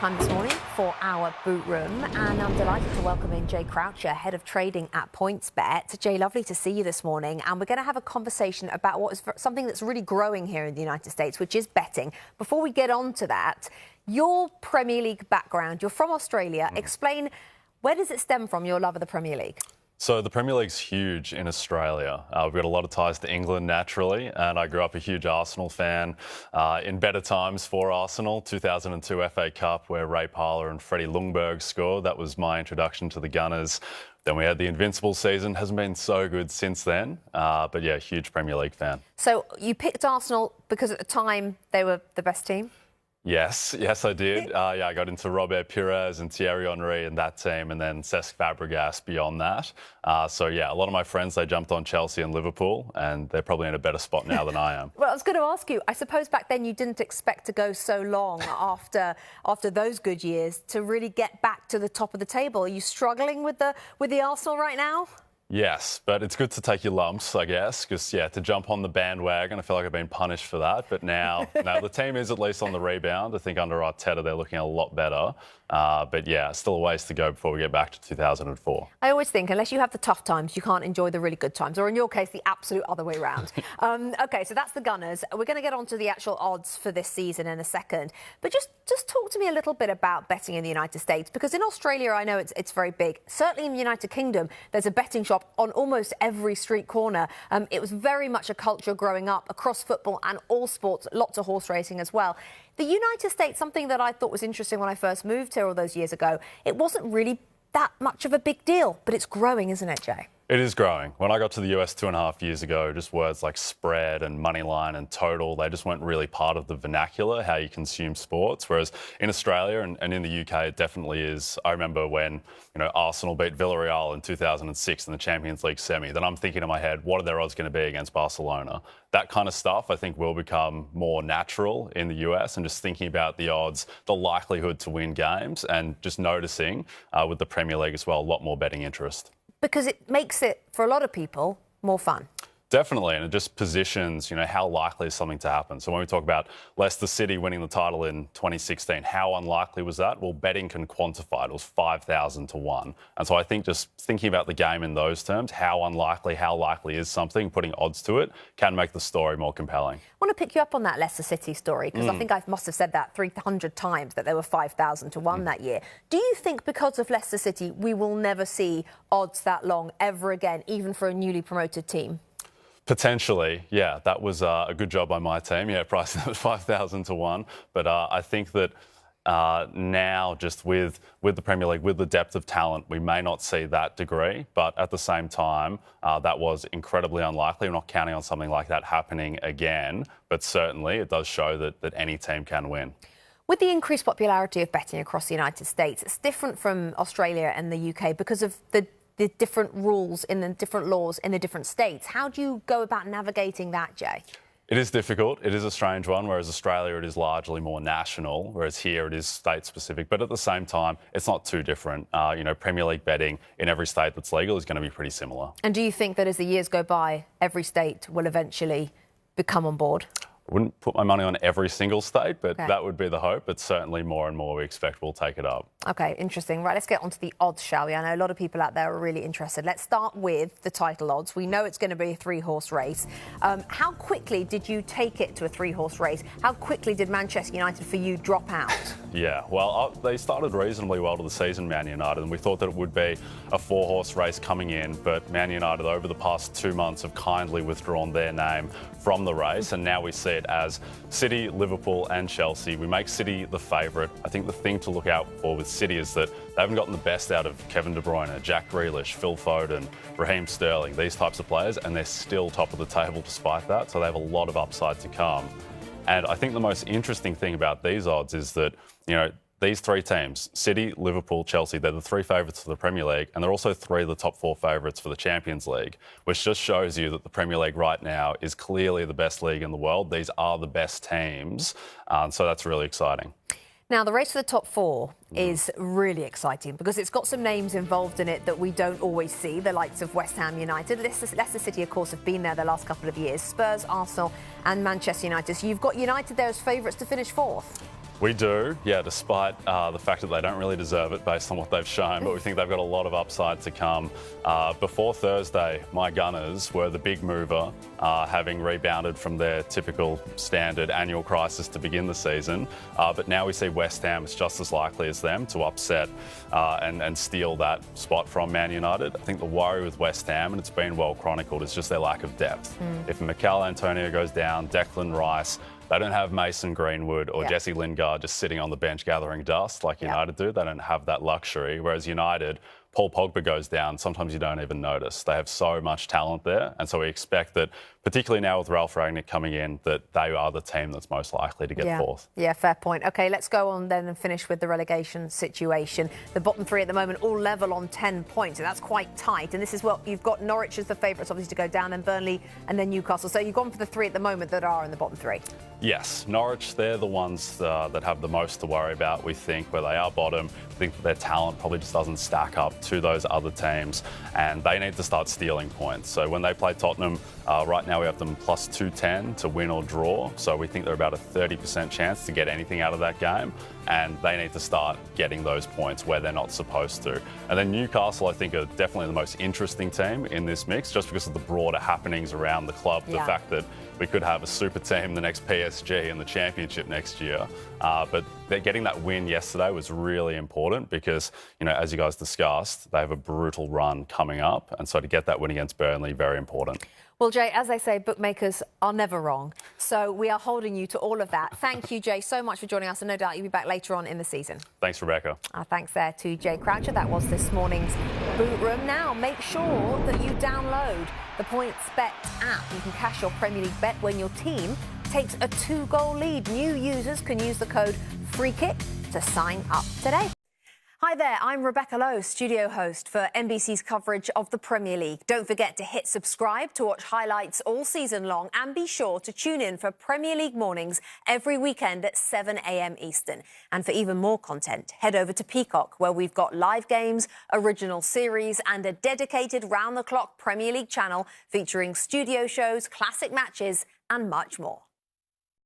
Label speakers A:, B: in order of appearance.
A: time this morning for our boot room, and I'm delighted to welcome in Jay Croucher, head of trading at PointsBet. Jay, lovely to see you this morning, and we're going to have a conversation about what is something that's really growing here in the United States, which is betting. Before we get on to that, your Premier League background, you're from Australia. Explain, where does it stem from, your love of the Premier League?
B: So the Premier League's huge in Australia. We've got a lot of ties to England naturally, and I grew up a huge Arsenal fan. In better times for Arsenal, 2002 FA Cup where Ray Parlour and Freddie Ljungberg scored. That was my introduction to the Gunners. Then we had the Invincible season. Hasn't been so good since then, but yeah, huge Premier League fan. So
A: you picked Arsenal because at the time they were the best team?
B: Yes, I did. Yeah, I got into Robert Pires and Thierry Henry and that team, and then Cesc Fabregas beyond that. So yeah, a lot of my friends, they jumped on Chelsea and Liverpool, and they're probably in a better spot now than I am.
A: Well, I was going to ask you, I suppose back then you didn't expect to go so long after those good years to really get back to the top of the table. Are you struggling with the Arsenal right now?
B: Yes, but it's good to take your lumps, I guess, because, yeah, to jump on the bandwagon, I feel like I've been punished for that. But now the team is at least on the rebound. I think under Arteta, they're looking a lot better. But, yeah, still a ways to go before we get back to 2004.
A: I always think, unless you have the tough times, you can't enjoy the really good times, or in your case, the absolute other way around. OK, so that's the Gunners. We're going to get on to the actual odds for this season in a second. But just talk to me a little bit about betting in the United States, because in Australia, I know it's very big. Certainly in the United Kingdom, there's a betting shop on almost every street corner. It was very much a culture growing up across football and all sports, lots of horse racing as well. The United States, something that I thought was interesting when I first moved here all those years ago, it wasn't really that much of a big deal, but it's growing, isn't it, Jay?
B: It is growing. When I got to the US 2.5 years ago, just words like spread and money line and total, they just weren't really part of the vernacular, how you consume sports. Whereas in Australia and in the UK, it definitely is. I remember when, Arsenal beat Villarreal in 2006 in the Champions League semi. Then I'm thinking in my head, what are their odds going to be against Barcelona? That kind of stuff, I think, will become more natural in the US, and just thinking about the odds, the likelihood to win games, and just noticing with the Premier League as well, a lot more betting interest.
A: Because it makes it, for a lot of people, more fun.
B: Definitely, and it just positions, how likely is something to happen. So when we talk about Leicester City winning the title in 2016, how unlikely was that? Well, betting can quantify it. It was 5,000 to 1. And so I think just thinking about the game in those terms, how likely is something, putting odds to it, can make the story more compelling.
A: I want to pick you up on that Leicester City story, because I think I must have said that 300 times, that there were 5,000 to 1 that year. Do you think because of Leicester City, we will never see odds that long ever again, even for a newly promoted team?
B: Potentially, yeah. That was a good job by my team. Yeah, pricing that was 5,000 to 1. But I think that now, just with the Premier League, with the depth of talent, we may not see that degree. But at the same time, that was incredibly unlikely. We're not counting on something like that happening again. But certainly, it does show that any team can win.
A: With the increased popularity of betting across the United States, it's different from Australia and the UK because of the different rules in the different laws in the different states. How do you go about navigating that, Jay?
B: It is difficult. It is a strange one, whereas Australia, it is largely more national, whereas here it is state-specific. But at the same time, it's not too different. Premier League betting in every state that's legal is going to be pretty similar. And
A: do you think that as the years go by, every state will eventually become on board?
B: I wouldn't put my money on every single state, but that would be the hope. But certainly more and more we expect will take it up. OK,
A: interesting. Right, let's get on to the odds, shall we? I know a lot of people out there are really interested. Let's start with the title odds. We know it's going to be a 3-horse race. How quickly did you take it to a 3-horse race? How quickly did Manchester United, for you, drop out?
B: Yeah, well, they started reasonably well to the season, Man United, and we thought that it would be a 4-horse race coming in. But Man United, over the past 2 months, have kindly withdrawn their name from the race, and now we see it as City, Liverpool and Chelsea. We make City the favourite. I think the thing to look out for with City is that they haven't gotten the best out of Kevin De Bruyne, Jack Grealish, Phil Foden, Raheem Sterling, these types of players, and they're still top of the table despite that, so they have a lot of upside to come. And I think the most interesting thing about these odds is that, these 3 teams, City, Liverpool, Chelsea, they're the 3 favourites for the Premier League, and they're also 3 of the top 4 favourites for the Champions League, which just shows you that the Premier League right now is clearly the best league in the world. These are the best teams, so that's really exciting.
A: Now, the race for the top 4 is really exciting because it's got some names involved in it that we don't always see, the likes of West Ham United. Leicester City, of course, have been there the last couple of years. Spurs, Arsenal and Manchester United. So you've got United there as favourites to finish 4th.
B: We do, yeah, despite the fact that they don't really deserve it based on what they've shown, but we think they've got a lot of upside to come. Before Thursday, my Gunners were the big mover, having rebounded from their typical standard annual crisis to begin the season. But now we see West Ham is just as likely as them to upset and steal that spot from Man United. I think the worry with West Ham, and it's been well chronicled, is just their lack of depth. If Mikel Antonio goes down, Declan Rice, they don't have Mason Greenwood or Jesse Lingard just sitting on the bench gathering dust like United do. They don't have that luxury. Whereas United, Paul Pogba goes down, sometimes you don't even notice. They have so much talent there. And so we expect that, particularly now with Ralph Rangnick coming in, that they are the team that's most likely to get fourth. Yeah,
A: fair point. OK, let's go on then and finish with the relegation situation. The bottom three at the moment all level on 10 points, and that's quite tight. And this is what you've got Norwich as the favourites, obviously, to go down, and Burnley and then Newcastle. So you've gone for the three at the moment that are in the bottom three.
B: Yes, Norwich, they're the ones that have the most to worry about, we think, where they are bottom. I think that their talent probably just doesn't stack up to those other teams, and they need to start stealing points. So when they play Tottenham, right now we have them plus 210 to win or draw. So we think they're about a 30% chance to get anything out of that game, and they need to start getting those points where they're not supposed to. And then Newcastle, I think, are definitely the most interesting team in this mix, just because of the broader happenings around the club. The fact that we could have a super team, the next PSG in the championship next year. But getting that win yesterday was really important because, you know, as you guys discussed, they have a brutal run coming up. And so to get that win against Burnley, very important.
A: Well, Jay, as they say, bookmakers are never wrong. So we are holding you to all of that. Thank you, Jay, so much for joining us. And no doubt you'll be back later on in the season.
B: Thanks, Rebecca.
A: Thanks there to Jay Croucher. That was this morning's Boot Room. Now, make sure that you download the PointsBet app. You can cash your Premier League bet when your team takes a 2-goal lead. New users can use the code FREEKICK to sign up today. Hi there, I'm Rebecca Lowe, studio host for NBC's coverage of the Premier League. Don't forget to hit subscribe to watch highlights all season long, and be sure to tune in for Premier League mornings every weekend at 7 a.m. Eastern. And for even more content, head over to Peacock, where we've got live games, original series and a dedicated round-the-clock Premier League channel featuring studio shows, classic matches and much more.